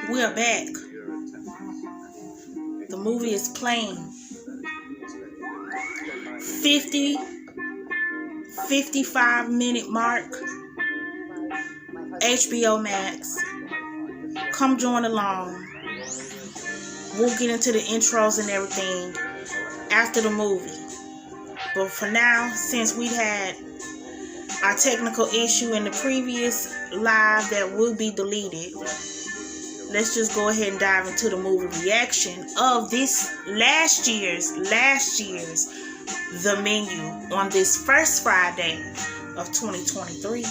We are back. The movie is playing. 55-minute mark. HBO Max. Come join along. We'll get into the intros and everything after the movie. But for now, since we had our technical issue in the previous live that will be deleted, let's just go ahead and dive into the movie reaction of this last year's The Menu on this first Friday of 2023.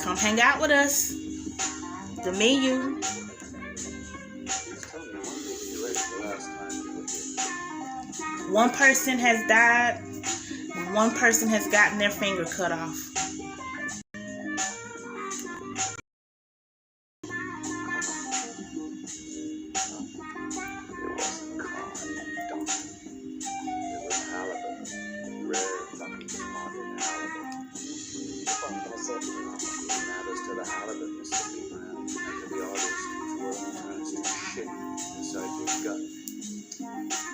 Come hang out with us. The Menu. One person has died, and one person has gotten their finger cut off.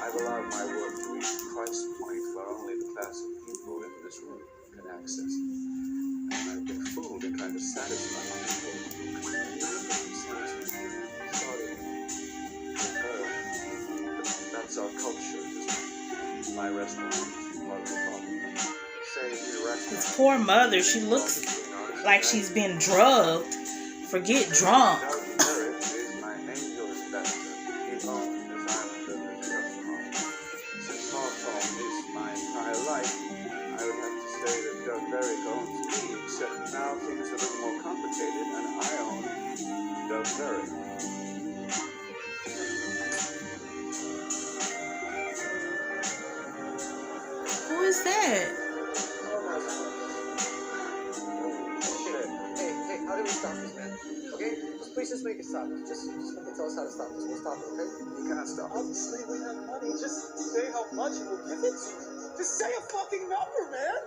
I've allowed my work to reach a price point where only the class of people in this room can access it. And I've been fooled in trying to satisfy people. That's our culture. My restaurant is part of the problem. This poor mother, she looks like she's been drugged. Forget drunk. Except now things are a little more complicated, and I own Doug Berry. Who is that? Hey, how do we stop this, man? Okay? Please just make it stop. Just fucking tell us how to stop this. We'll stop it, okay? You can't stop. Obviously, we have money. Just say how much and we'll give it to you. Just say a fucking number, man.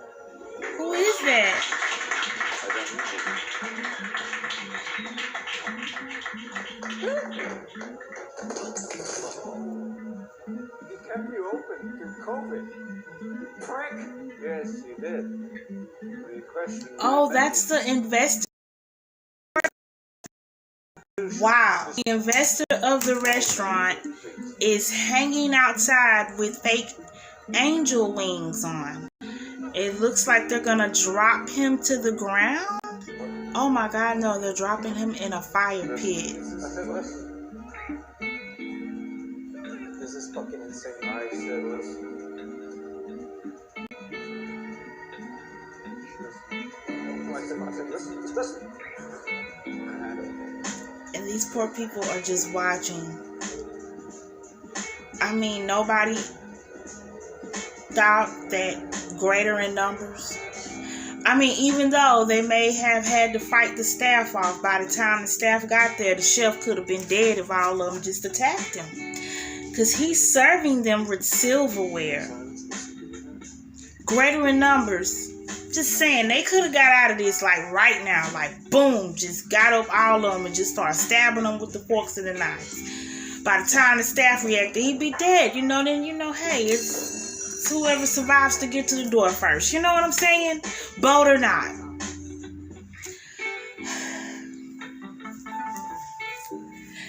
Who is that? He kept you open through COVID. Prick! Yes, he did. Oh, that's the investor. Wow. The investor of the restaurant is hanging outside with fake angel wings on. It looks like they're gonna drop him to the ground. Oh my God, no, they're dropping him in a fire pit. This is fucking insane. I said, listen. Listen. And these poor people are just watching. I mean, nobody thought that greater in numbers. I mean, even though they may have had to fight the staff off, by the time the staff got there, the chef could have been dead if all of them just attacked him. Because he's serving them with silverware. Greater in numbers. Just saying, they could have got out of this like right now. Like, boom, just got up all of them and just started stabbing them with the forks and the knives. By the time the staff reacted, he'd be dead. Then, hey, it's whoever survives to get to the door first. You know what I'm saying? Bold or not.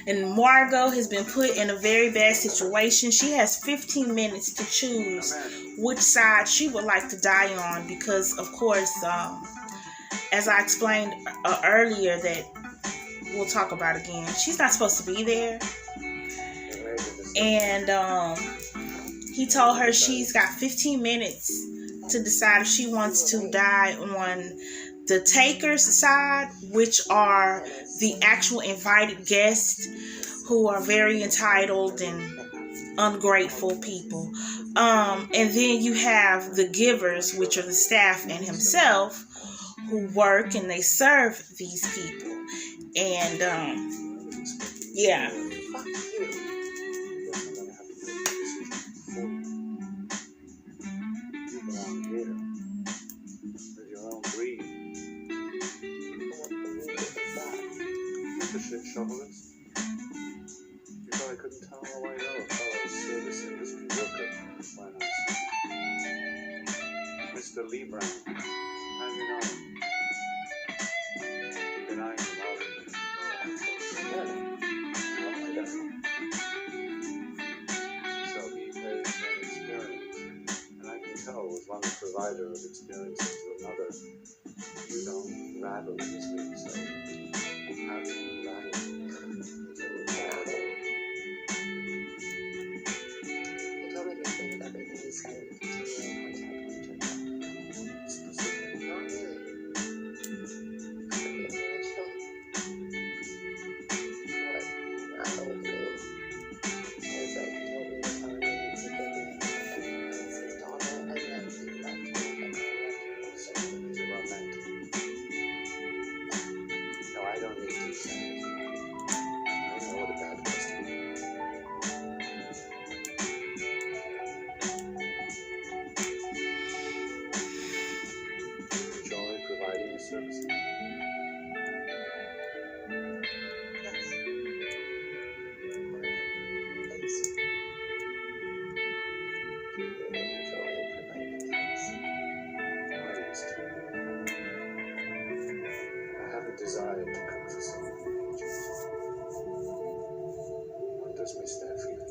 And Margot has been put in a very bad situation. She has 15 minutes to choose which side she would like to die on because, of course, as I explained earlier that we'll talk about again, she's not supposed to be there. And he told her she's got 15 minutes to decide if she wants to die on the taker's side, which are the actual invited guests who are very entitled and ungrateful people. And then you have the givers, which are the staff and himself, who work and they serve these people. And, yeah. shovelers? You thought I couldn't tell? Oh, I know, a fellow service industry worker when I saw Mr. Lee Brown. And you know him. You've been eyeing him out. Yeah. Oh, I don't know. So he pays an experience. And I can tell as one provider of experience to another, you don't rattle easily, so how do you rattle? He told me to think of everything he said and continue in contact when he turned up. Specific. Not really. Pretty much. What rattle with me is that he told me to tell me he could give me as his daughter, and then he left me and I left him. So he's a romantic. No, I don't need to say it. I know what a bad question is. Enjoy providing the services. Yes. Thanks. Really enjoy providing things. I used to. I haven't desired to cook for so many ages. What does Miss Steph feel?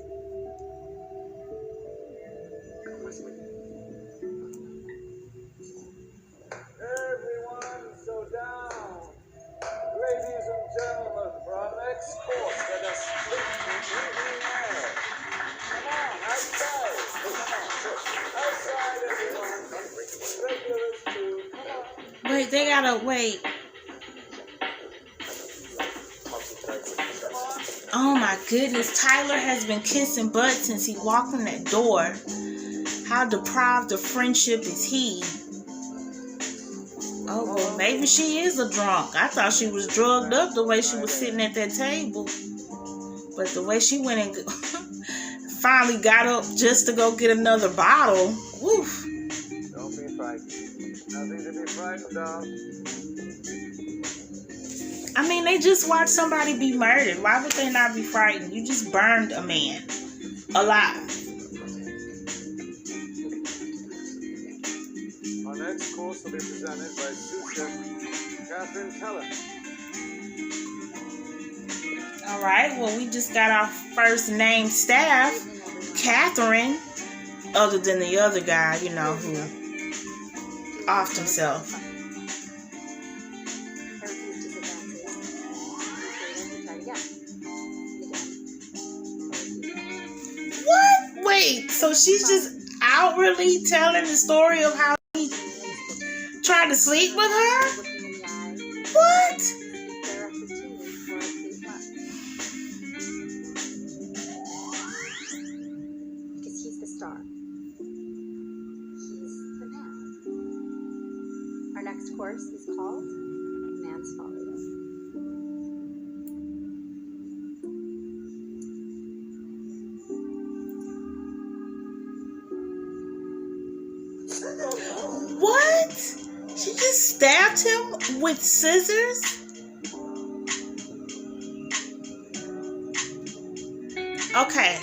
Come with me. Everyone, so down. Ladies and gentlemen, for our next course, let us split the evening air. Come on, outside. Come on, outside, everyone. Regulars too. Come on. Wait, they gotta wait. Oh my goodness, Tyler has been kissing butt since he walked in that door. How deprived of friendship is he? Oh, well, maybe she is a drunk. I thought she was drugged up the way she was sitting at that table. But the way she went and finally got up just to go get another bottle. Woof. Don't be frightened. Nothing to be frightened of. I mean, they just watched somebody be murdered. Why would they not be frightened? You just burned a man alive. Our next course will be presented by sous chef Catherine Keller. All right, well, we just got our first name staff, Catherine, other than the other guy, you know, who offed himself. What? Wait, so she's just outwardly telling the story of how he tried to sleep with her? What? Because he's the star. He's the man. Our next course is called Man's Folly. What? She just stabbed him with scissors? Okay.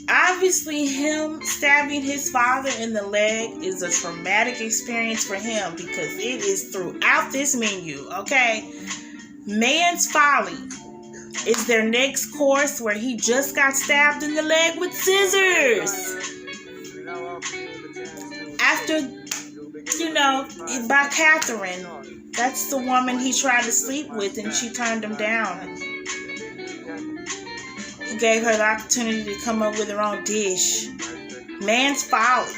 Obviously, him stabbing his father in the leg is a traumatic experience for him because it is throughout this menu, okay? Man's Folly is their next course where he just got stabbed in the leg with scissors. After, you know, by Catherine. That's the woman he tried to sleep with and she turned him down. He gave her the opportunity to come up with her own dish. Man's Folly.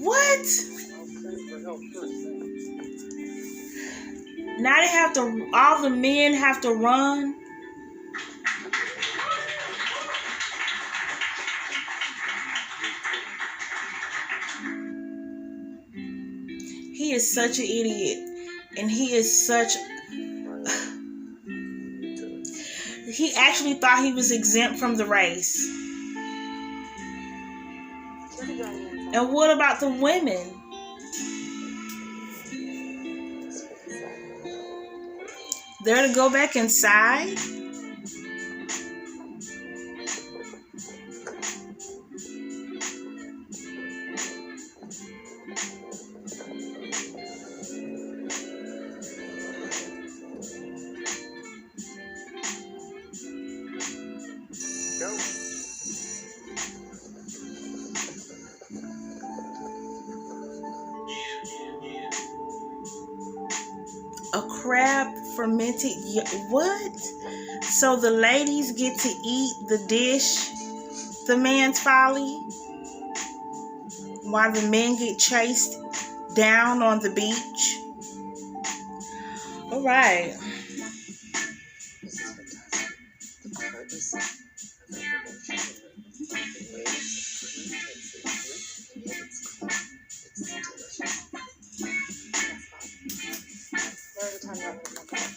What? Now they have to, all the men have to run. He is such an idiot. And he is such... He actually thought he was exempt from the race. And what about the women? They're to go back inside? Go. A crab fermented. What? So the ladies get to eat the dish, the man's folly, while the men get chased down on the beach. All right. This is fantastic. The purpose of the emotion and the waves of fruit takes it fruit and it's clean. It's delicious. There was a time when I was like that.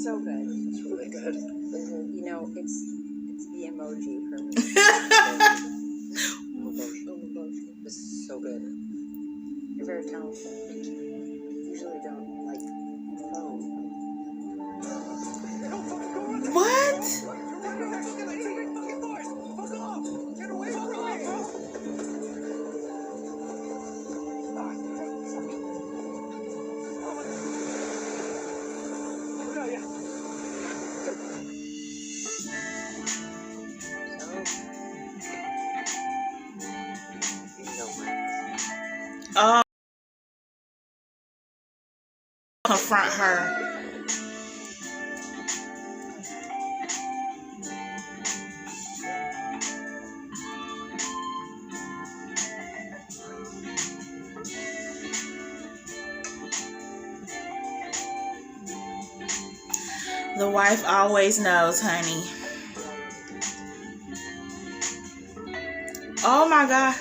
So good. It's really good. You know, it's the emoji for me. Emotion. This is so good. You're very talented. Thank you. Usually don't like phone. What? Get away from me! Oh, confront her. The wife always knows, honey. Oh my God.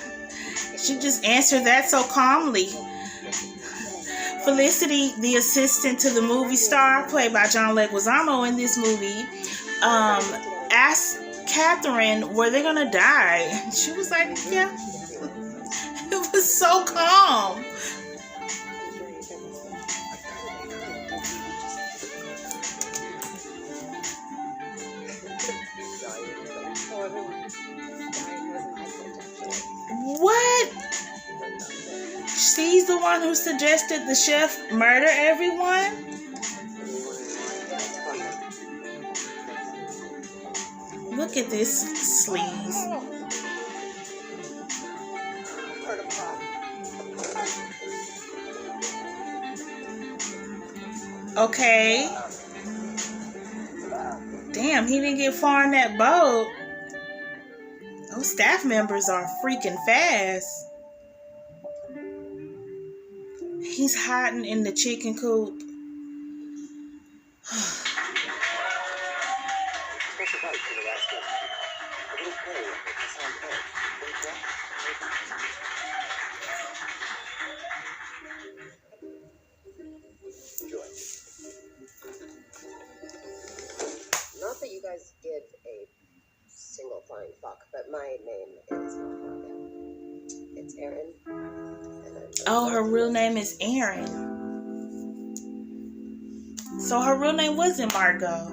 She just answered that so calmly. Felicity, the assistant to the movie star, played by John Leguizamo in this movie, asked Catherine, were they gonna die? She was like, yeah. It was so calm. What? She's the one who suggested the chef murder everyone? Look at this sleaze. Okay. Damn, he didn't get far in that boat. Those staff members are freaking fast. He's hiding in the chicken coop. Not that you guys give a single flying fuck, but my name is not Margo. It's Erin. Oh, her real name is Erin. So her real name wasn't Margot.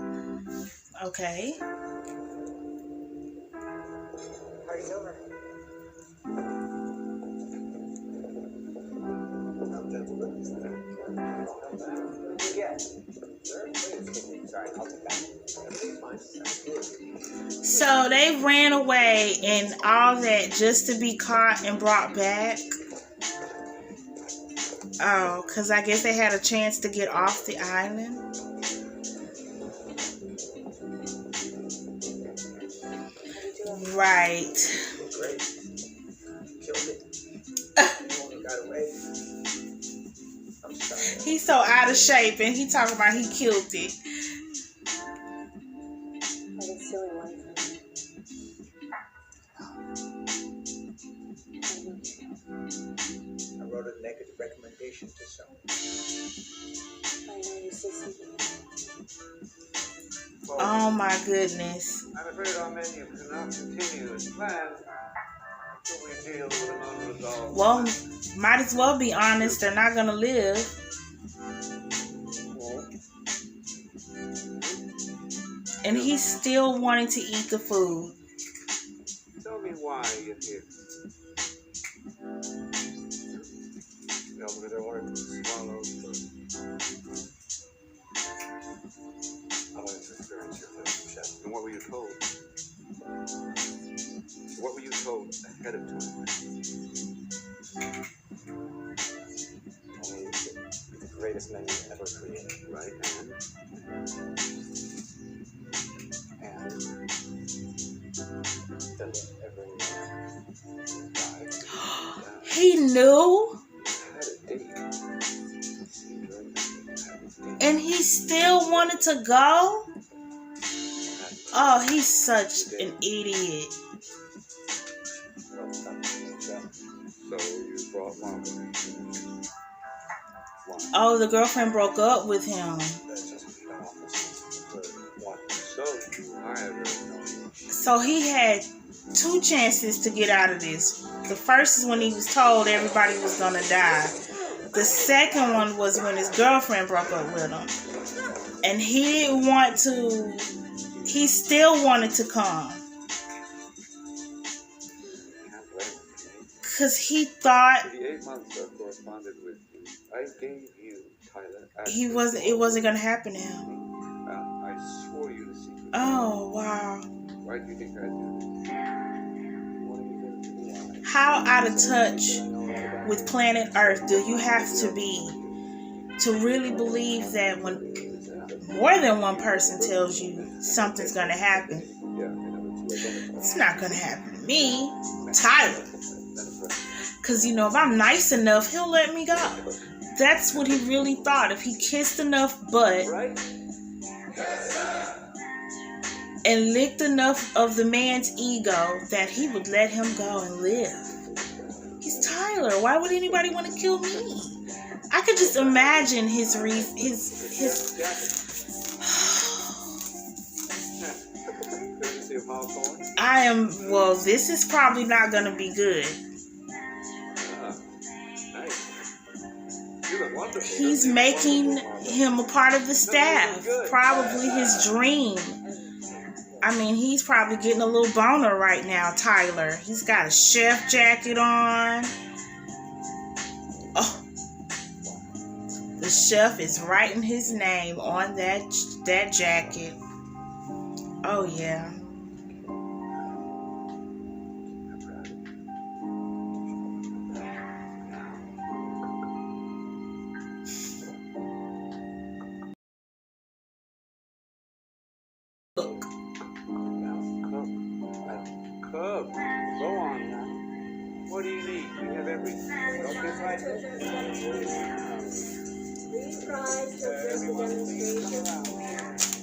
Okay. Party's over. So they ran away and all that just to be caught and brought back. Oh, because I guess they had a chance to get off the island. Right. Great. Killed it. Got away. I'm sorry. He's so out of shape and he talking about he killed it. I've been stealing one from I wrote a negative record shoot the show. I know you say something. Oh my goodness. I'm afraid our menu cannot continue as planned until we deal with an unresolved. Well, might as well be honest. They're not gonna live. And he's still wanting to eat the food. Tell me why you're here. No, because I wanted to swallow first. I wanted to experience your flavor, Chef. And what were you told? What were you told ahead of time? Only it's the greatest menu ever created. Right, And then everyone died. He knew, Had a date. and he still wanted to go. Oh, he's such an idiot. so you brought Margaret. Oh, the girlfriend broke up with him. That's just what you don't want. So you hired her knowing So he had 2 chances to get out of this. The first is when he was told everybody was gonna die. The second one was when his girlfriend broke up with him. And he didn't want to, he still wanted to come. can't blame her. Because he thought For the 8 months I corresponded with you, I gave you, Tyler, it wasn't gonna happen to him. I swore you the secret. Oh, wow. Why do you think I did How out of touch with planet Earth do you have to be to really believe that when more than one person tells you something's gonna happen, it's not gonna happen to me, Tyler. Because, you know, if I'm nice enough, he'll let me go. That's what he really thought. If he kissed enough butt and licked enough of the man's ego, that he would let him go and live. He's Tyler. Why would anybody want to kill me? I could just imagine his well, this is probably not going to be good. He's making him a part of the staff. Probably his dream. I mean, he's probably getting a little boner right now, Tyler. He's got a chef jacket on. Oh. The chef is writing his name on that jacket. Oh, yeah. Look. Cub, go on now. What do you need? We have everything. Don't get right there. Everyone please go around.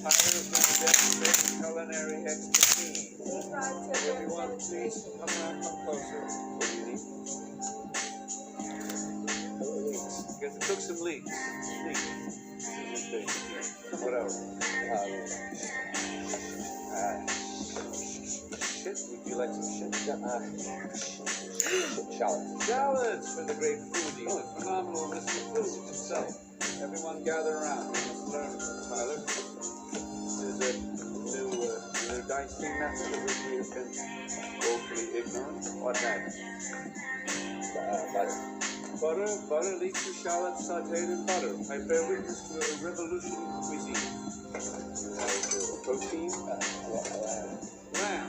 Tyler's going to demonstrate culinary expertise. Everyone please come around, come closer. What do you need? Get to cook some leeks. What else? Shit? Would you like some shit? Shallots for the great foodie. Oh, phenomenal Mr. Food himself. Everyone gather around. We must learn from Tyler. There's a new dicing method of which we have been woefully ignorant. What next? Butter, leeks and shallots sauteed in butter. I bear witness to a revolutionary cuisine. Protein? Lamb.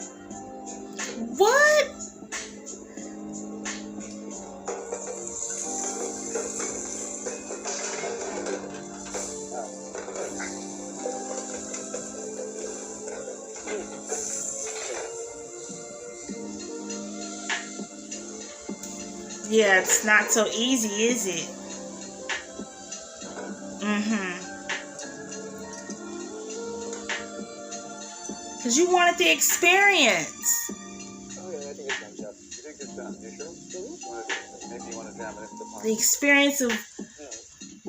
What? Yeah, it's not so easy, is it? Because you wanted the experience. Oh, yeah, I think it's done, Chef. You think it's done? You sure? Maybe you want to jam it into the pot. The experience of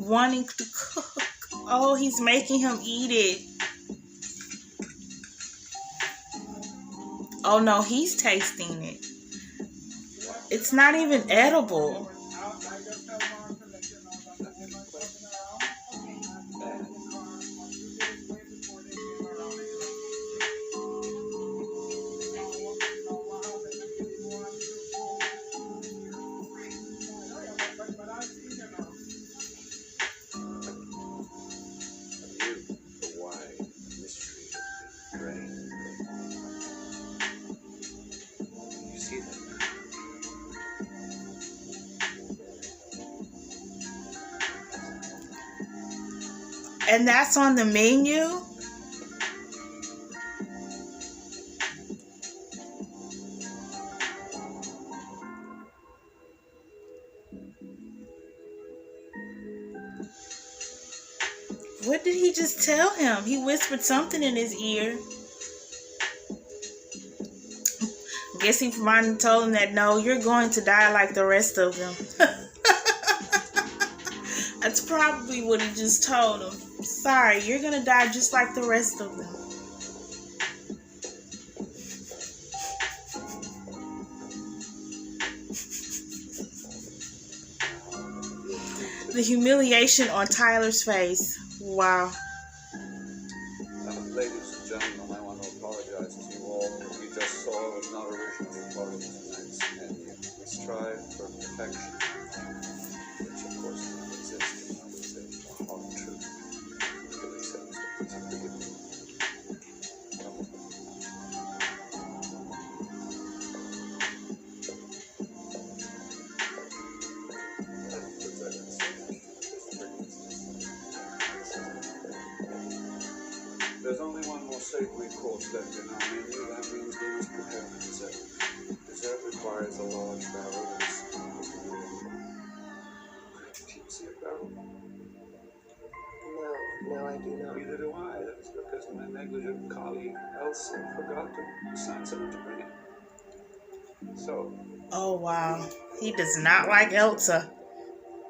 wanting to cook. Oh, he's making him eat it. Oh no, he's tasting it. It's not even edible. And that's on the menu? What did he just tell him? He whispered something in his ear. Guess he finally told him that, no, you're going to die like the rest of them. That's probably what he just told him. Sorry, you're going to die just like the rest of them. The humiliation on Tyler's face. Wow. Ladies and gentlemen, I want to apologize to you all. What you just saw was not originally part of tonight's menu. We strive for perfection, which of course doesn't exist. I would say the hard truth. Really says that it's unforgivable. There's only one more savory course left in our menu. That means we must prepare for dessert. Dessert requires a large barrel and squeeze the lid. Do you see a barrel? No, I do not. Neither do I. That's because my negligent colleague Elsa forgot to assign someone to bring it. So. Oh wow. He does not like Elsa.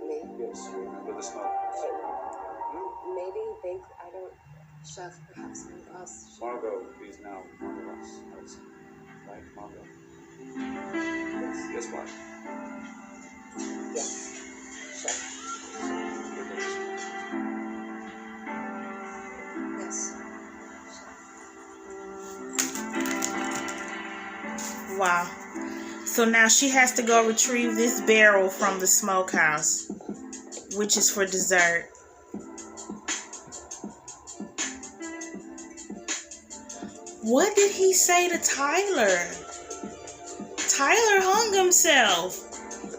Me? Yes, you remember the smoke. Maybe you think I don't. Chef, perhaps one of us. Margot is now one of us. Elsa. Right, Margot? Yes. Guess what? Yes. Chef. Yes. Wow. So now she has to go retrieve this barrel from the smokehouse, which is for dessert. What did he say to Tyler? Tyler hung himself.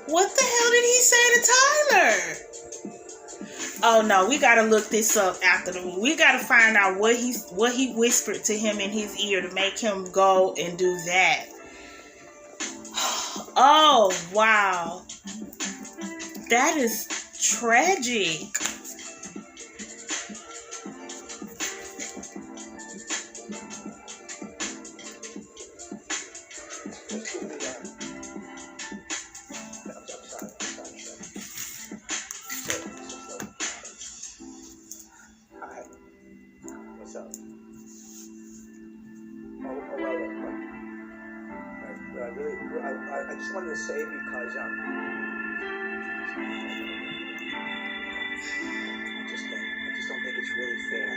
What the hell did he say to Tyler? Oh no, we gotta look this up after the movie. We gotta find out what he whispered to him in his ear to make him go and do that. Oh wow. That is tragic. I just wanted to say because I just don't think it's really fair.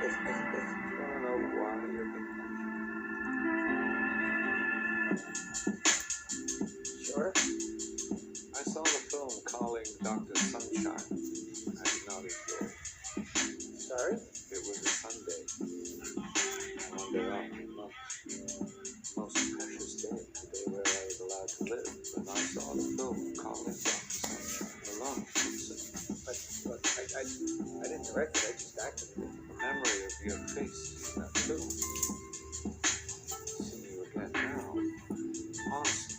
If I don't know why you're being punished. Sure. I saw the film Calling Dr. Sunshine. I did not enjoy it. Sorry? It was a Sunday. One day off in months. Most precious day, the day where I was allowed to live, when I saw the film Colin Stetson alone. But look, I didn't direct it, I just acted it. The memory of your face in that film. Seeing you again now, awesome,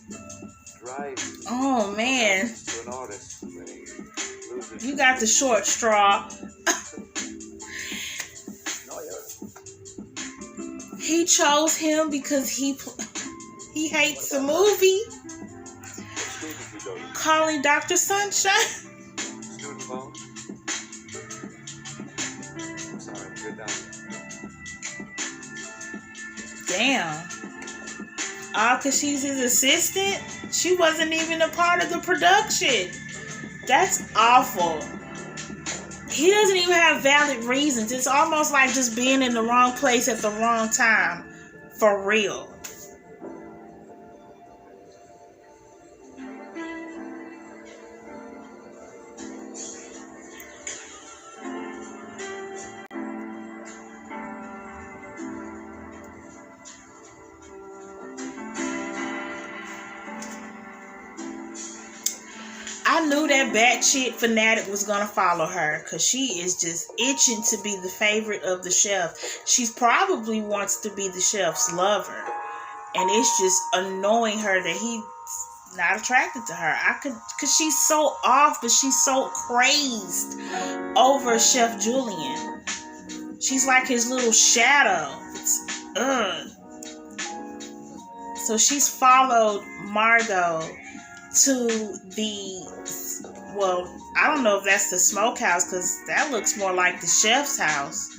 driving. Oh man. To an artist when he loses. You got the short straw. No, yeah. He chose him because he hates the movie. What school did you go to? Calling Dr. Sunshine. Damn. All because she's his assistant? She wasn't even a part of the production. That's awful. He doesn't even have valid reasons. It's almost like just being in the wrong place at the wrong time. For real. I knew that batshit fanatic was gonna follow her because she is just itching to be the favorite of the chef. She probably wants to be the chef's lover, and it's just annoying her that he's not attracted to her. Cause she's so off, but she's so crazed over Chef Julian. She's like his little shadow. So she's followed Margot to the, well, I don't know if that's the smokehouse because that looks more like the chef's house.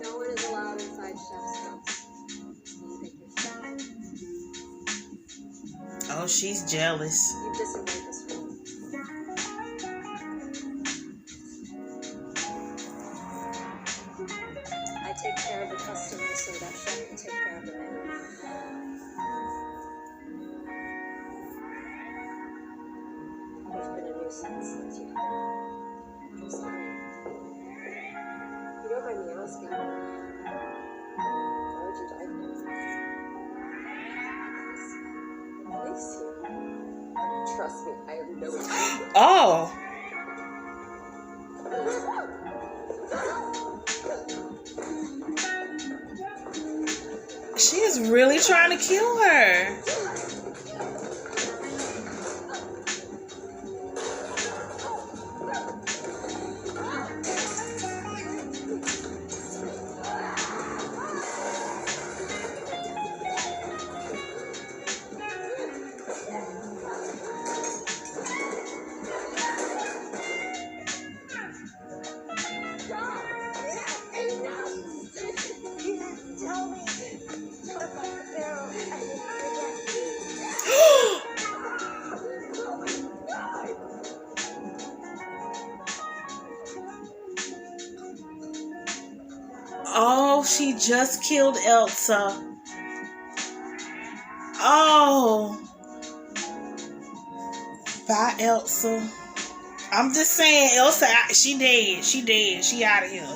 No one is allowed inside Chef's house. Oh, she's jealous. You've disobeyed this rule. I take care of the customers so that Chef can take care of the menu. You've been a nuisance since you I'm sorry. You don't mind me asking, why would you die for? Police here. Trust me, I have no idea. Oh. She is really trying to kill her. Oh, she just killed Elsa. Oh. Bye, Elsa. I'm just saying, Elsa, she dead. She dead. She out of here.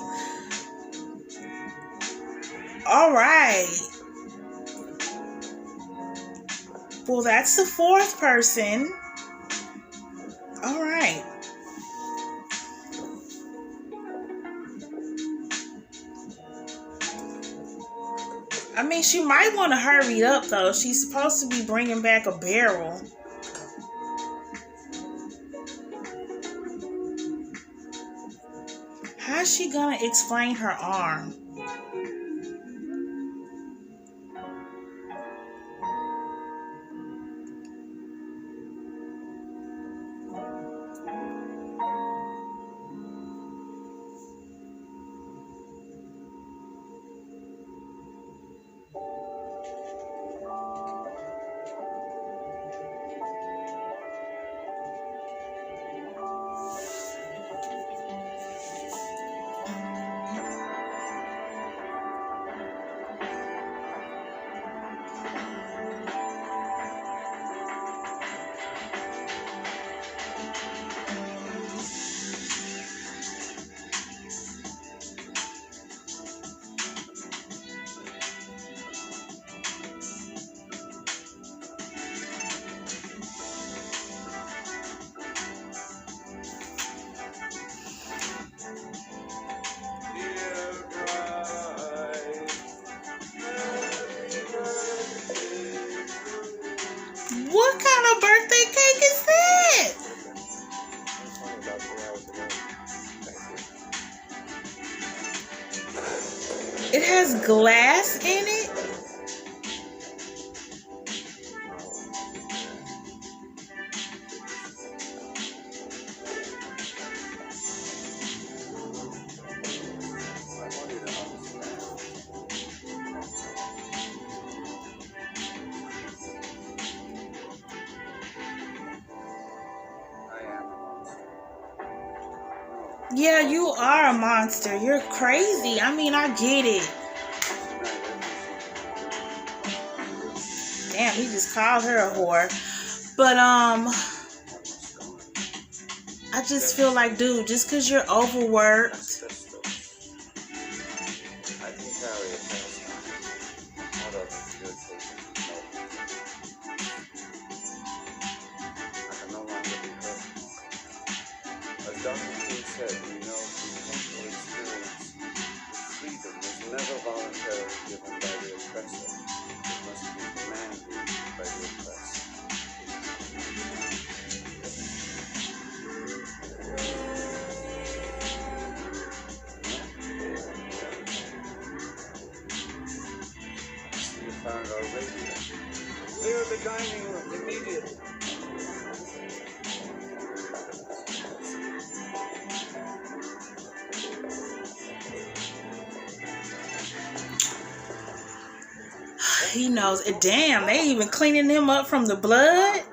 All right. Well, that's the fourth person. All right. I mean, she might want to hurry up, though. She's supposed to be bringing back a barrel. How's she gonna explain her arm? What kind of birthday cake is that? It has glass in it? Yeah, you are a monster. You're crazy. I mean, I get it. Damn, he just called her a whore. But, I just feel like, dude, just because you're overworked. I can carry it past time. Not of good patience. No. I can no longer be present. As Dr. King said, we know through painful experience, freedom is never voluntarily given by the oppressor. It must be commanded by the oppressed. We found our radio. Clear the dining room immediately. He knows it. Damn, they even cleaning him up from the blood.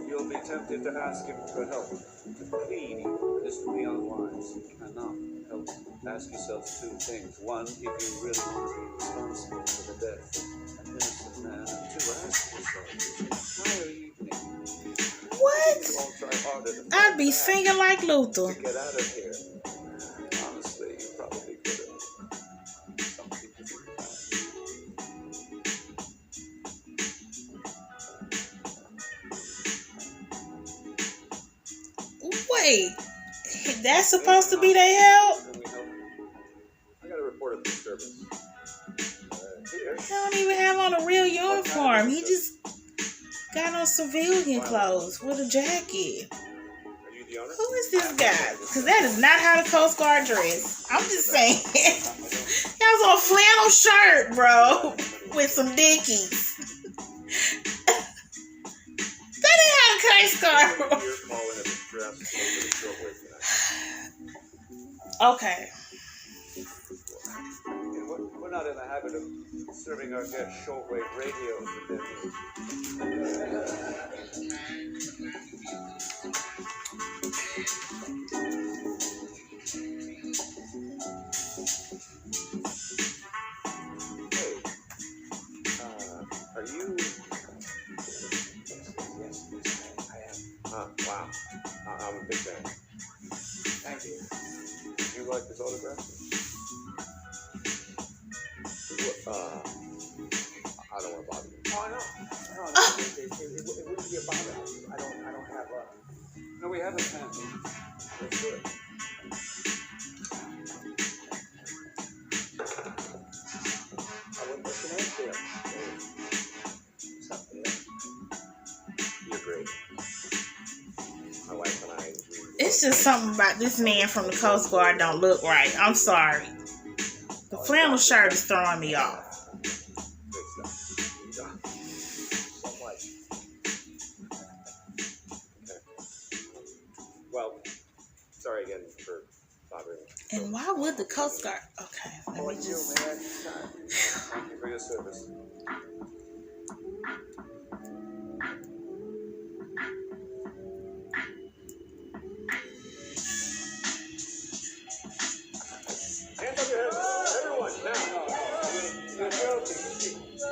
You'll be tempted to ask him for help, to plead. This will be unwise. You cannot help. Ask yourself two things. One, if you really want to be responsible for the death of an innocent man. And two, ask yourself, why are you doing? What? You all try harder to I'd be singing like Luther. get out of here. Honestly, you probably could have. Some people do that. Wait, that's supposed to be their help? Can we help you? I got a report of disturbance. Here. He don't even have on a real uniform. He just got on civilian clothes with a jacket. Are you the owner? Who is this guy? Because that is not how the Coast Guard dress. I'm just saying. He has on a flannel shirt, bro, with some Dickies. That ain't how the Coast Guard. You're calling it a dress over the shortwave tonight. Okay. We're not in the habit of serving our guests shortwave radio for dinner. Hey, are you? Yes, I am. Wow. I'm a big fan. Thank you. Would you like this autograph? I don't want to bother you. Oh, no. It wouldn't be a bother. I don't have a... No, we have a pen. Let's do it. What's your name, Phil? What's up, Phil? You're great. My wife and I... It's just something about this man from the Coast Guard don't look right. I'm sorry. The flannel shirt is throwing me off. Well, sorry again for bothering you. And why would the Coast Guard? Okay, let me just. Thank you for your service. Hands up your heads. Everyone, now. You're joking.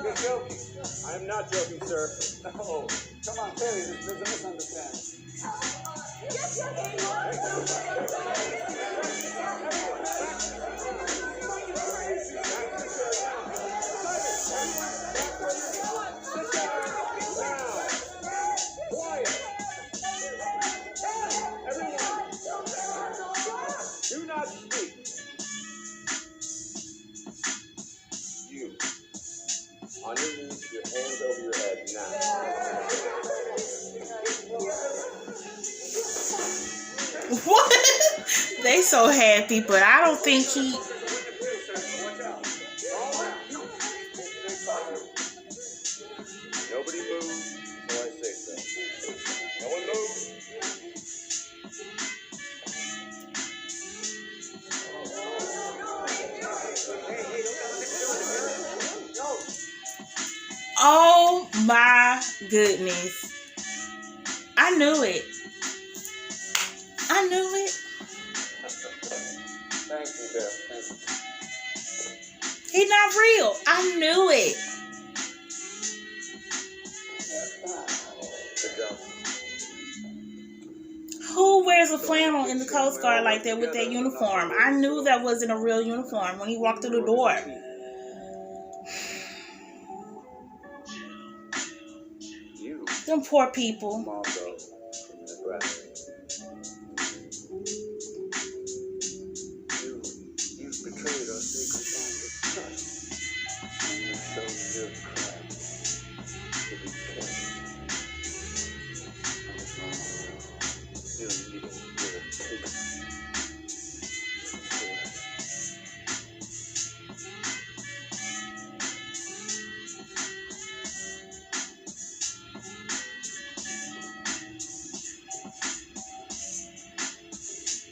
You're joking. I am not joking, sir. Oh, come on, Terry. There's a misunderstanding. Do not speak. You. On your knees, your hands over your head now. What? They so happy, but I don't think he. Nobody moves until I say so. No one moves. Hey, Oh my goodness. I knew it. I knew it. Thank you, Deb. Thank you. He's not real. I knew it. Good job. Who wears a flannel in the Coast Guard like that with that uniform? I knew that wasn't a real uniform when he walked through the door. You, Them poor people. Mylod from Nebraska. You've betrayed our sacred bond of trust. And you showed your crime to be careful. You need it with a tooth.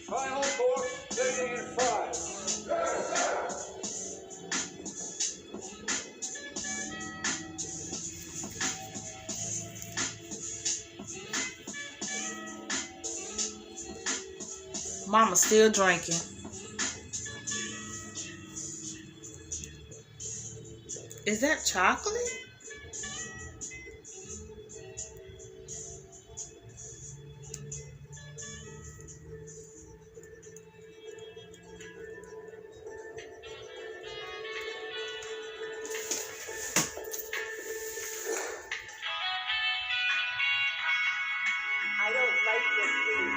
Final course, taking in 5. Mama's still drinking. Is that chocolate? I don't like your food.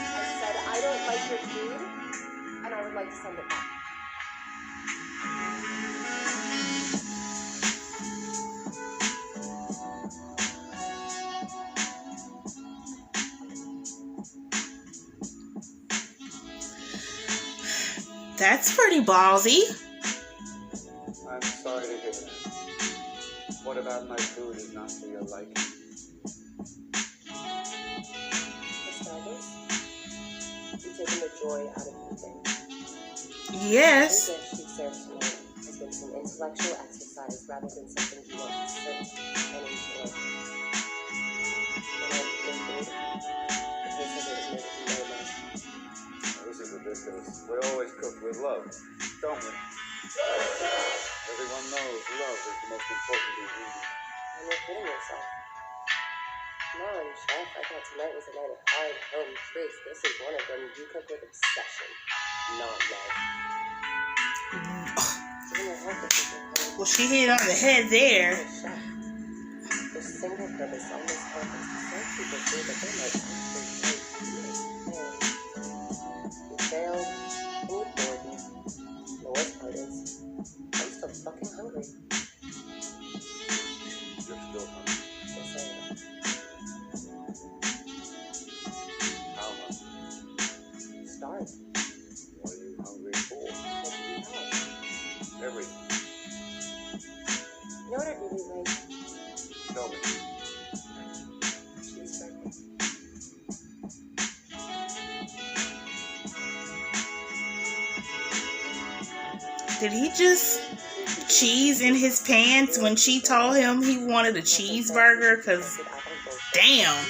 I said I don't like your food, and I would like to send it back. That's pretty ballsy. I'm sorry to hear that. What about my food is not to your liking? Asparagus? You've taken the joy out of eating. Yes. The dish you've served tonight has been some intellectual exercise rather than something you want to sit and enjoy. When I eat your food, it tastes like it was made with no love. This is ridiculous. We always cook with love, don't we? Everyone knows love is the most important ingredient. And you're kidding yourself. Come on, Chef. I thought tonight was a night of hard home treats. This is one of them. You cook with obsession, not love. Even your health is important. Well, she hit on the head there. You're a chef. Your single purpose on this earth is to serve people food that they might actually like eating. You failed, and you bored me. The worst part is, I'm still fucking hungry. You're still hungry. Yes, I am. How much? Starved. What are you hungry for? What do you have? Everything. You know what I'd really like? Tell me. Cheeseburger. Did he just cheese in his pants when she told him he wanted a cheeseburger? Because, damn,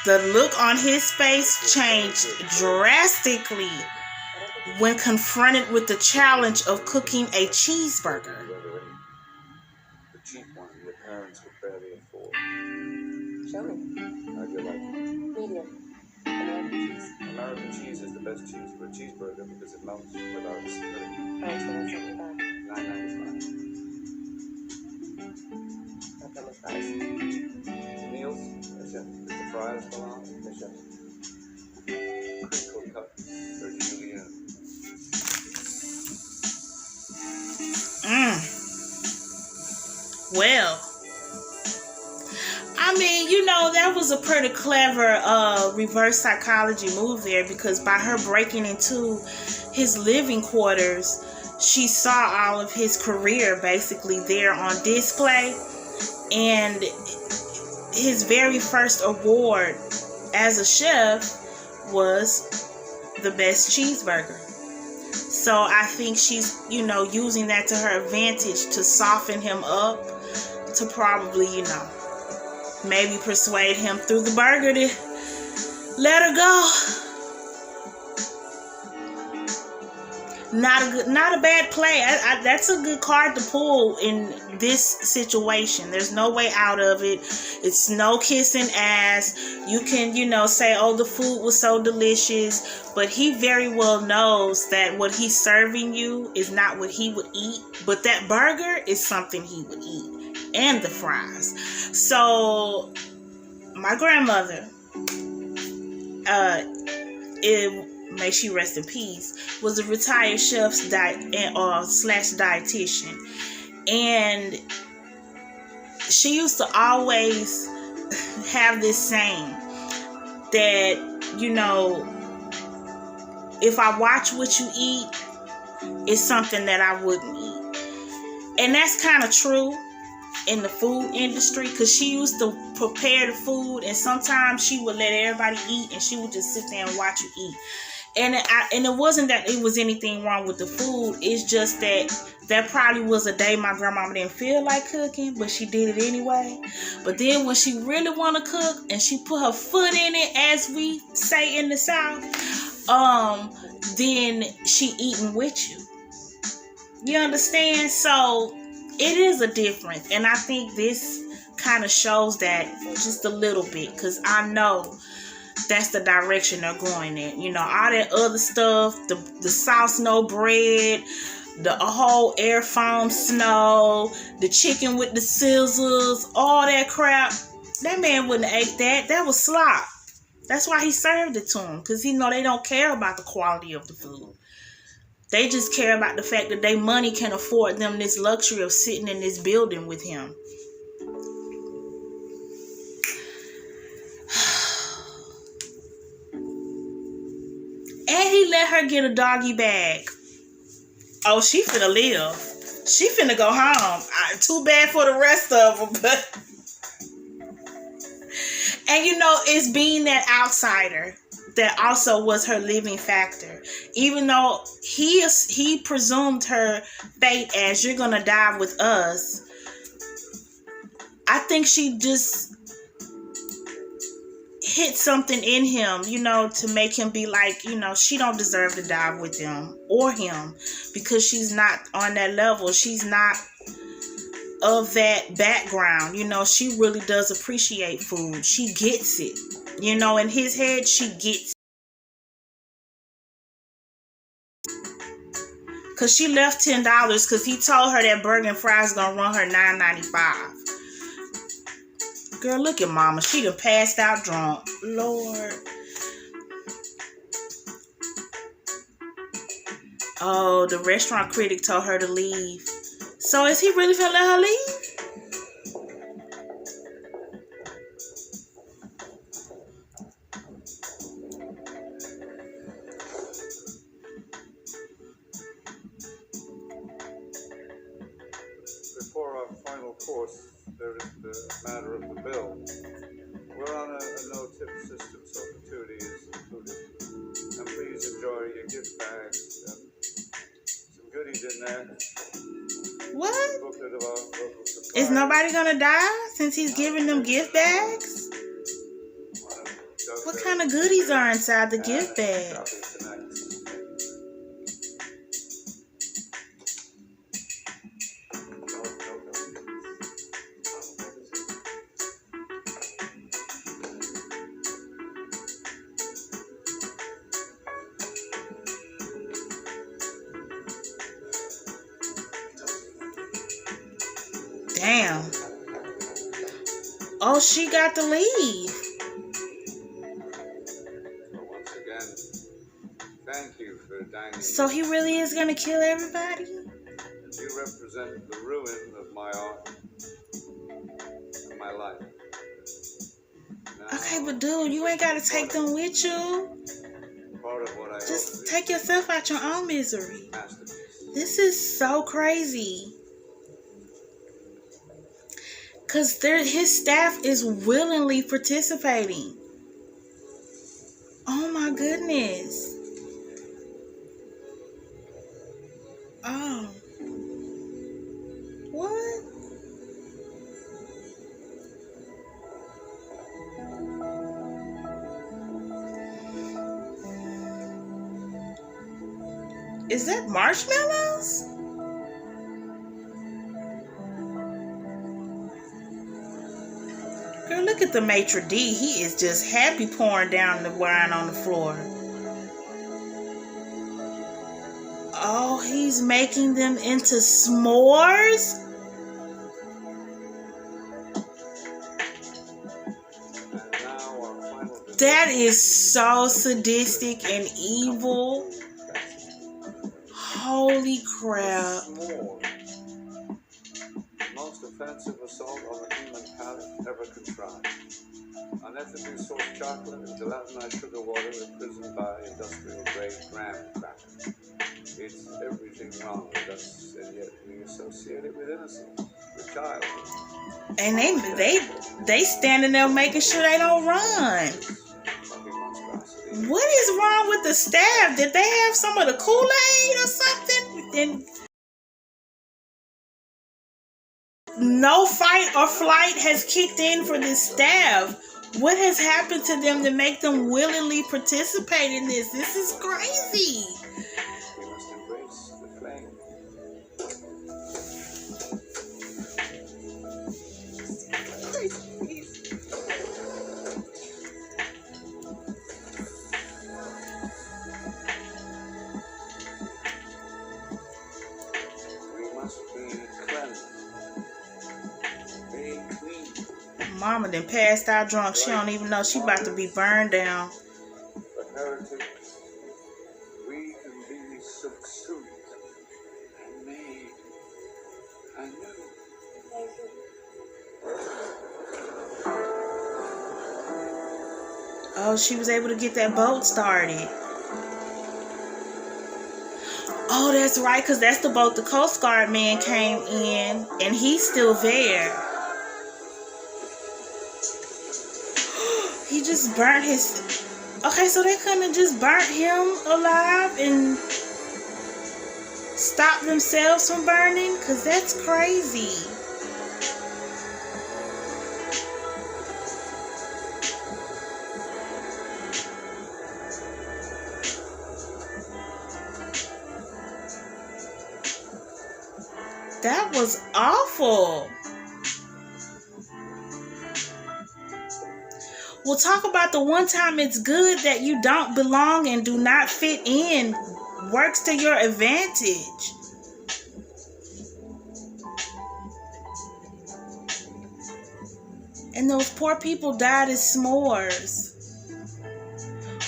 the look on his face changed drastically when confronted with the challenge of cooking a cheeseburger. The cheap one your parents could barely afford. Show me. How'd you like it? Medium. American cheese. American cheese is the best cheese for a cheeseburger because it melts without splitting. Alright, so that's something back. $9.95. Not that much fries. Meals? Yes, chef. Is the fries still on? Yes, chef. Crinkle cut for Julian. Well, I mean, you know, that was a pretty clever reverse psychology move there, because by her breaking into his living quarters, she saw all of his career basically there on display, and his very first award as a chef was the best cheeseburger. So I think she's, using that to her advantage to soften him up, to probably, maybe persuade him through the burger to let her go. Not a bad play. That's a good card to pull in this situation. There's no way out of it. It's no kissing ass. You can, say, oh, the food was so delicious, but he very well knows that what he's serving you is not what he would eat, but that burger is something he would eat, and the fries. So my grandmother, may she rest in peace, was a retired chef slash dietitian. And she used to always have this saying that, if I watch what you eat, it's something that I wouldn't eat. And that's kind of true in the food industry, because she used to prepare the food, and sometimes she would let everybody eat, and she would just sit there and watch you eat. And it wasn't that it was anything wrong with the food. It's just that probably was a day my grandmama didn't feel like cooking, but she did it anyway. But then when she really want to cook and she put her foot in it, as we say in the South, then she eating with you. You understand? So it is a difference. And I think this kind of shows that just a little bit, because I know that's the direction they're going in. All that other stuff, the sauce no bread, the whole air foam snow, the chicken with the scissors, all that crap. That man wouldn't have ate that. That was slop. That's why he served it to him, because they don't care about the quality of the food. They just care about the fact that their money can afford them this luxury of sitting in this building with him. And he let her get a doggy bag. Oh, she finna live. She finna go home. Too bad for the rest of them. But and it's being that outsider that also was her living factor. Even though he presumed her fate as, you're gonna die with us, I think she just hit something in him, to make him be like, she don't deserve to die with them or him, because she's not on that level. She's not of that background. She really does appreciate food. She gets it. In his head, she gets it. Because she left $10 because he told her that burger and fries gonna run her $9.95. Girl, look at mama. She done passed out drunk. Lord. Oh, the restaurant critic told her to leave. So is he really finna let her leave? Before our final course, there is the matter of the bill. We're on a no-tip system, so gratuity is included. And please enjoy your gift bags and some goodies in there. What? Is nobody gonna die since he's giving them gift bags? What kind of goodies are inside the gift bag? Damn. Oh, she got to leave. So once again, thank you for dining. So he really is gonna kill everybody? You represent the ruin of my art and my life. Now, Okay, but dude, you ain't gotta take them with you. part of what I Just take yourself out your own misery. masterpiece. This is so crazy. Because his staff is willingly participating. Oh my goodness. Oh. What? Is that marshmallows? Girl, look at the maitre d'. He is just happy pouring down the wine on the floor. Oh, he's making them into s'mores? That is so sadistic and evil. Holy crap. Most offensive assault on the human palate ever contrived. Unethically sourced chocolate and gelatinized sugar water imprisoned by industrial grade graham crackers. It's everything wrong with us, and yet we associate it with innocence, with childhood. And they standing there making sure they don't run. What is wrong with the staff? Did they have some of the Kool-Aid or something? And no fight or flight has kicked in for this staff. What has happened to them to make them willingly participate in this? This is crazy. We must embrace the flame. We must be cleansed. Be clean. Mama done passed out drunk. She don't even know she about to be burned down. But heretics, we can be subsumed and made anew. Oh, she was able to get that boat started. Oh, that's right, because that's the boat the Coast Guard man came in, and he's still there. He just burnt his... Okay, so they couldn't have just burnt him alive and stopped themselves from burning? Because that's crazy. That was awful. We'll talk about the one time it's good that you don't belong and do not fit in works to your advantage. And those poor people died as s'mores.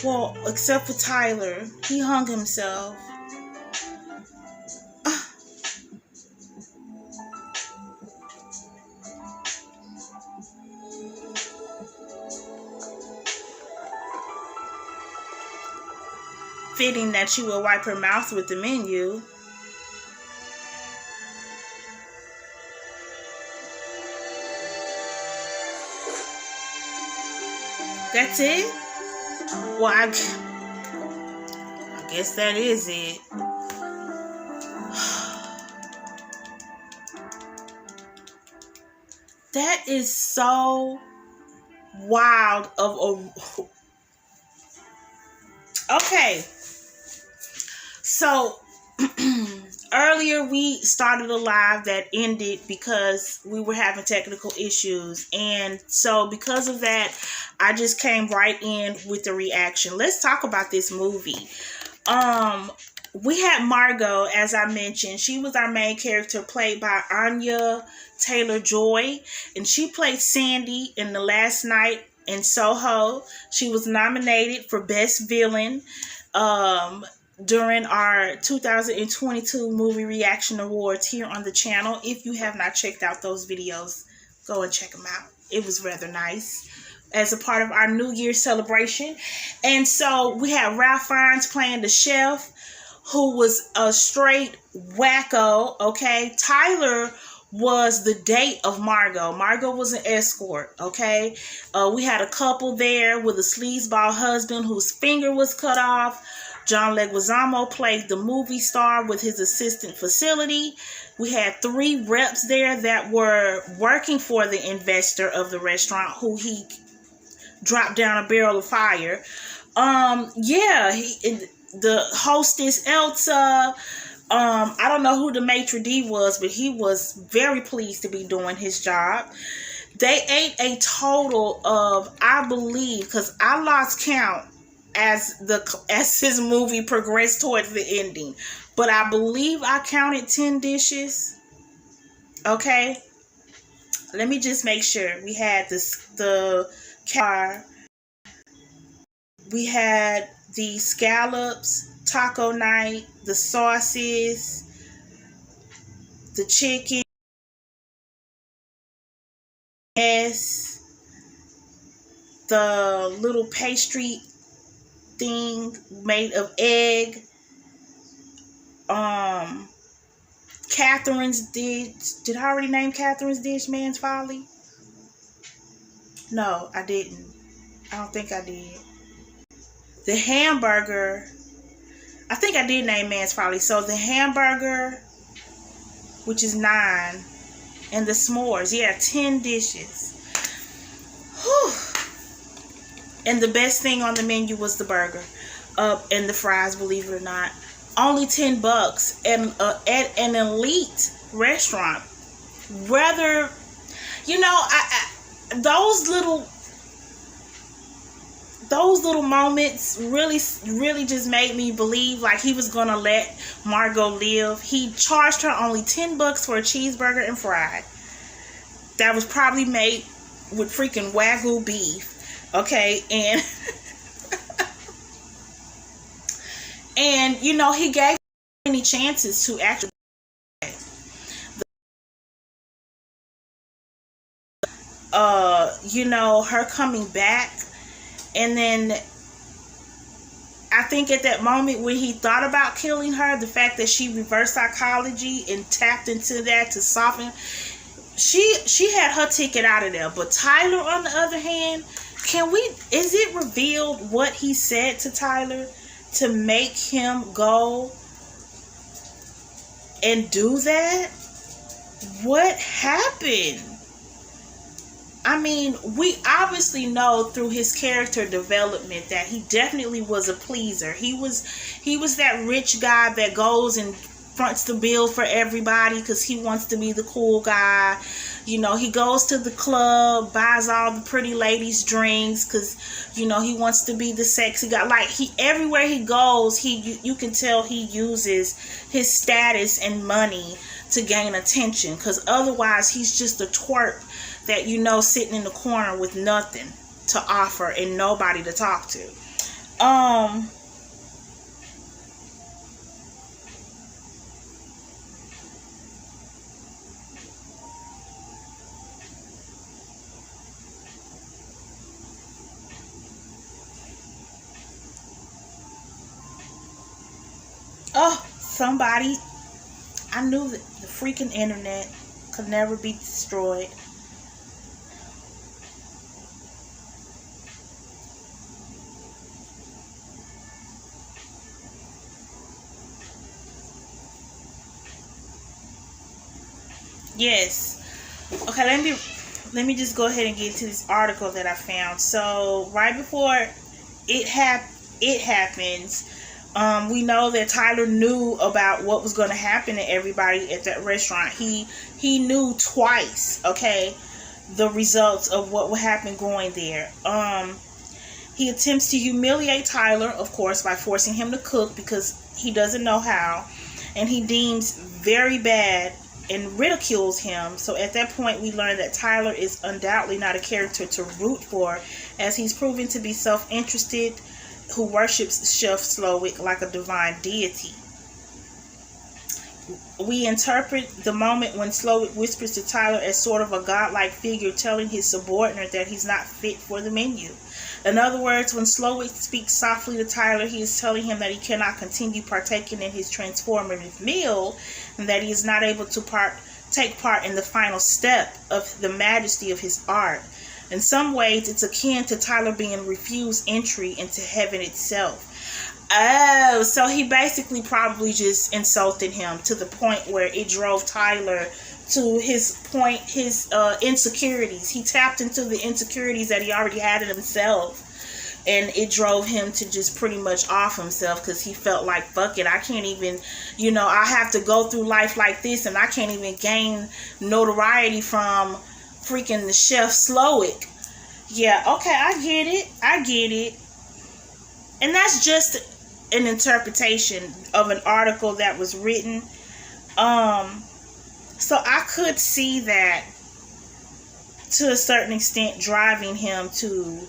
Well, except for Tyler. He hung himself. Fitting that she will wipe her mouth with the menu. That's it? Well, I guess that is it. That is so wild of a... Okay. So, earlier we started a live that ended because we were having technical issues. And so, because of that, I just came right in with the reaction. Let's talk about this movie. We had Margot, as I mentioned. She was our main character, played by Anya Taylor-Joy. And she played Sandy in The Last Night in Soho. She was nominated for Best Villain during our 2022 Movie Reaction Awards here on the channel. If you have not checked out those videos, go and check them out. It was rather nice as a part of our New Year's celebration. And so we had Ralph Fiennes playing the chef, who was a straight wacko, okay? Tyler was the date of Margot. Margot was an escort, okay? We had a couple there with a sleazeball husband whose finger was cut off. John Leguizamo played the movie star with his assistant facility. We had 3 reps there that were working for the investor of the restaurant, who he dropped down a barrel of fire. The hostess Elsa. I don't know who the maitre d' was, but he was very pleased to be doing his job. They ate a total of, I believe, because I lost count as his movie progressed towards the ending, but I believe I counted 10 dishes. Okay, let me just make sure. We had the car, we had the scallops, taco night, the sauces, the chicken, yes, the little pastry thing made of egg. Catherine's dish. Did I already name Catherine's dish, Man's Folly? No, I didn't. I don't think I did. The hamburger, I think I did name Man's Folly. So the hamburger, which is 9, and the s'mores, 10 dishes. Whew. And the best thing on the menu was the burger, and the fries. Believe it or not, only $10 at an elite restaurant. Rather, those little moments really just made me believe like he was gonna let Margot live. He charged her only $10 for a cheeseburger and fry. That was probably made with freaking Wagyu beef. Okay, and and he gave many chances to actually her coming back. And then I think at that moment when he thought about killing her, the fact that she reversed psychology and tapped into that to soften, she had her ticket out of there. But Tyler, on the other hand, is it revealed what he said to Tyler to make him go and do that? What happened? I mean, we obviously know through his character development that he definitely was a pleaser. He was that rich guy that goes and fronts the bill for everybody because he wants to be the cool guy. He goes to the club, buys all the pretty ladies drinks because, he wants to be the sexy guy. Like, everywhere he goes, you can tell he uses his status and money to gain attention, because otherwise he's just a twerp that sitting in the corner with nothing to offer and nobody to talk to. Somebody, I knew that the freaking internet could never be destroyed. Yes. Okay, let me just go ahead and get to this article that I found. So right before it happens, we know that Tyler knew about what was going to happen to everybody at that restaurant. He knew twice, okay, the results of what would happen going there. He attempts to humiliate Tyler, of course, by forcing him to cook because he doesn't know how, and he deems very bad and ridicules him. So at that point, we learn that Tyler is undoubtedly not a character to root for, as he's proven to be self-interested, who worships Chef Slowick like a divine deity. We interpret the moment when Slowick whispers to Tyler as sort of a godlike figure telling his subordinate that he's not fit for the menu. In other words, when Slowick speaks softly to Tyler, he is telling him that he cannot continue partaking in his transformative meal, and that he is not able to take part in the final step of the majesty of his art. In some ways, it's akin to Tyler being refused entry into heaven itself. Oh, so he basically probably just insulted him to the point where it drove Tyler to his insecurities. He tapped into the insecurities that he already had in himself. And it drove him to just pretty much off himself because he felt like, fuck it, I can't even, I have to go through life like this and I can't even gain notoriety from freaking the Chef Slowick. Yeah, okay, I get it. And that's just an interpretation of an article that was written. So I could see that to a certain extent driving him to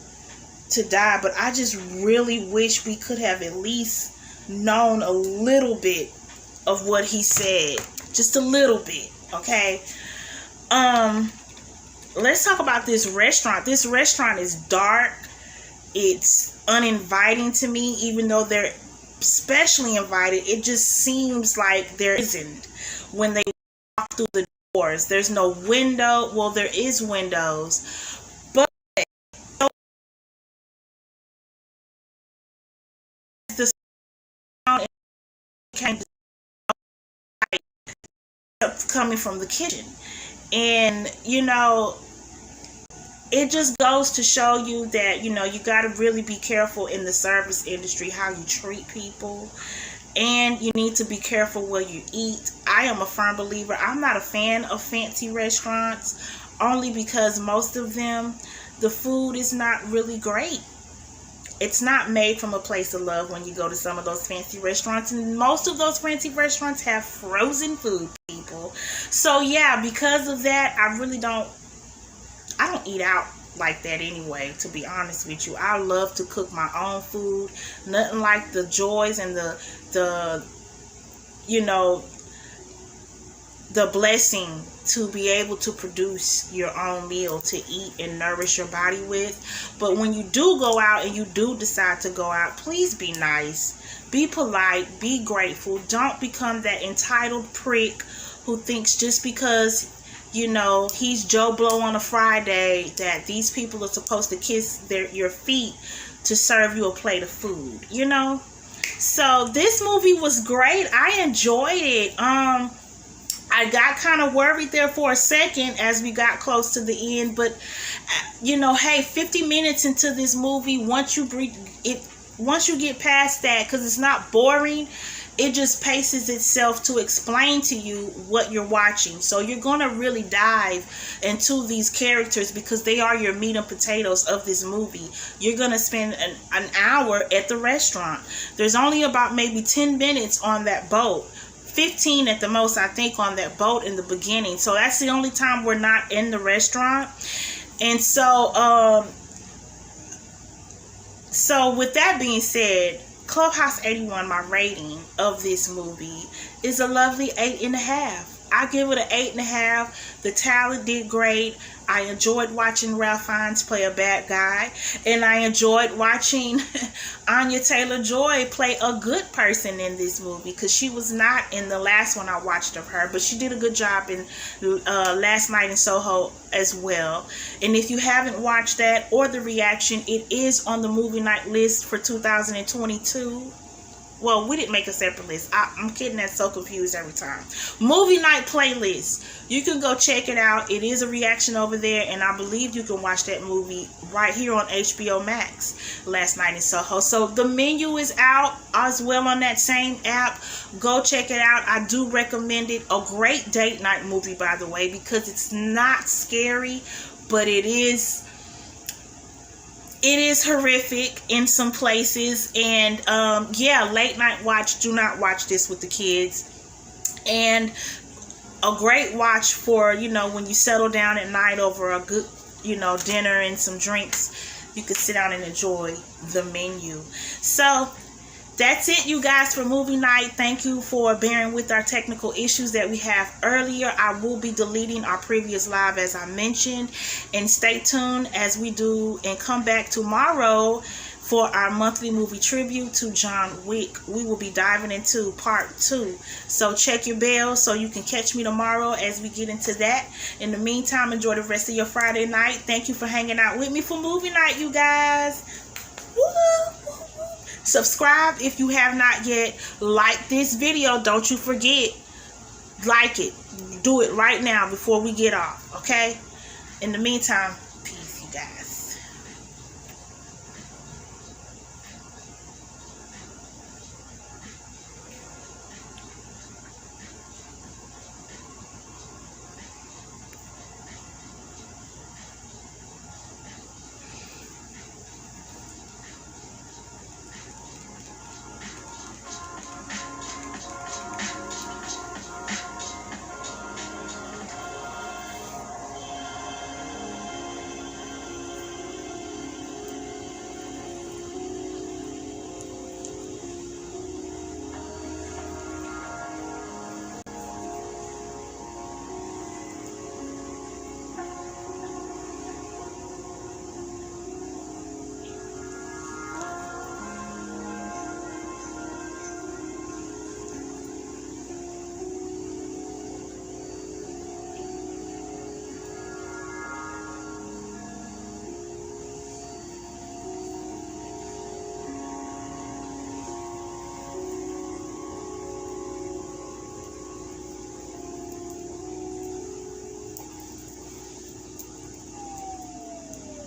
die, but I just really wish we could have at least known a little bit of what he said. Just a little bit, okay? Let's talk about this restaurant. This restaurant is dark. It's uninviting to me, even though they're specially invited. It just seems like there isn't when they walk through the doors. There's no window. Well, there is windows, but the sound came coming from the kitchen, and it just goes to show you that you got to really be careful in the service industry how you treat people, and you need to be careful where you eat. I am a firm believer. I'm not a fan of fancy restaurants, only because most of them, the food is not really great. It's not made from a place of love when you go to some of those fancy restaurants. And most of those fancy restaurants have frozen food, people. So yeah, because of that, I don't eat out like that anyway, to be honest with you. I love to cook my own food. Nothing like the joys and the blessing to be able to produce your own meal to eat and nourish your body with. But when you do go out and you do decide to go out, please be nice, be polite, be grateful. Don't become that entitled prick who thinks just because he's Joe Blow on a Friday that these people are supposed to kiss your feet to serve you a plate of food. So this movie was great. I enjoyed it. I got kind of worried there for a second as we got close to the end, but hey, 50 minutes into this movie, once you get past that, because it's not boring, it just paces itself to explain to you what you're watching. So you're going to really dive into these characters because they are your meat and potatoes of this movie. You're going to spend an hour at the restaurant. There's only about maybe 10 minutes on that boat. 15 at the most, I think, on that boat in the beginning. So that's the only time we're not in the restaurant. And so with that being said, Clubhouse 81, my rating of this movie is a lovely 8.5. I give it an 8.5. The talent did great. I enjoyed watching Ralph Fiennes play a bad guy, and I enjoyed watching Anya Taylor-Joy play a good person in this movie, because she was not in the last one I watched of her, but she did a good job in Last Night in Soho as well. And if you haven't watched that or the reaction, it is on the movie night list for 2022. Well, we didn't make a separate list. I'm kidding, that's so confused every time. Movie night playlist. You can go check it out. It is a reaction over there, and I believe you can watch that movie right here on HBO Max, Last Night in Soho. So the menu is out as well on that same app. Go check it out. I do recommend it. A great date night movie, by the way, because it's not scary, but it is horrific in some places. And yeah, late night watch. Do not watch this with the kids. And a great watch for when you settle down at night over a good dinner and some drinks. You could sit down and enjoy the menu. So that's it, you guys, for movie night. Thank you for bearing with our technical issues that we have earlier. I will be deleting our previous live, as I mentioned. And stay tuned as we do and come back tomorrow for our monthly movie tribute to John Wick. We will be diving into part 2. So check your bell so you can catch me tomorrow as we get into that. In the meantime, enjoy the rest of your Friday night. Thank you for hanging out with me for movie night, you guys. Woo! Subscribe if you have not yet. Like this video. Don't you forget. Like it. Do it right now before we get off. Okay? In the meantime, peace, you guys.